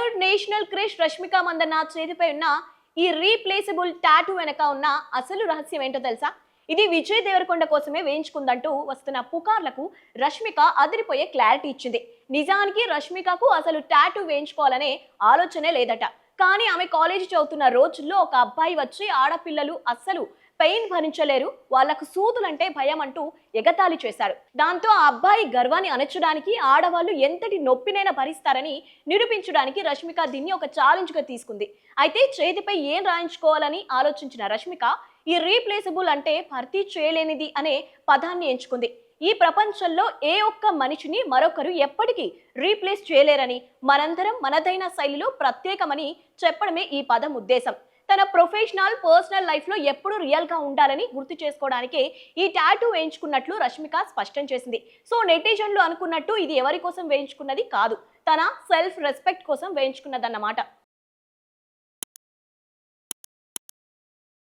Bollywood national crush Rashmika Mandanna చేతిపై ఉన్న ఈ replaceable tattoo వెనక ఉన్న అసలు రహస్యం ఏంటో తెలుసా? ఇది విజయ్ దేవరకొండ కోసమే వేయించుకుందంటూ వస్తున్న పుకార్లకు రష్మిక అదిరిపోయే క్లారిటీ ఇచ్చింది. నిజానికి రష్మికకు అసలు టాటూ వేయించుకోవాలనే ఆలోచనే లేదట. కానీ ఆమె కాలేజీ చదువుతున్న రోజుల్లో ఒక అబ్బాయి వచ్చి ఆడపిల్లలు అస్సలు పెయిన్ భరించలేరు, వాళ్లకు సూదులంటే భయం అంటూ ఎగతాళి చేశారు. దాంతో ఆ అబ్బాయి గర్వాన్ని అణచడానికి ఆడవాళ్లు ఎంతటి నొప్పినైనా భరిస్తారని నిరూపించడానికి రష్మిక దీన్ని ఒక ఛాలెంజ్ గా తీసుకుంది. అయితే చేతిపై ఏం రాయించుకోవాలని ఆలోచించిన రష్మిక ఈ రీప్లేసబుల్ అంటే భర్తీ చేయలేనిది అనే పదాన్ని ఎంచుకుంది. ఈ ప్రపంచంలో ఏ ఒక్క మనిషిని మరొకరు ఎప్పటికీ రీప్లేస్ చేయలేరని, మనందరం మనదైన శైలిలో ప్రత్యేకమని చెప్పడమే ఈ పదం ఉద్దేశం. తన ప్రొఫెషనల్ పర్సనల్ లైఫ్ లో ఎప్పుడు రియల్ గా ఉండాలని గుర్తు చేసుకోవడానికే ఈ టాటూ వేయించుకున్నట్లు రష్మిక స్పష్టం చేసింది. సో నెటిజన్లు అనుకున్నట్టు ఇది ఎవరి కోసం వేయించుకున్నది కాదు, తన సెల్ఫ్ రెస్పెక్ట్ కోసం వేయించుకున్నదన్నమాట.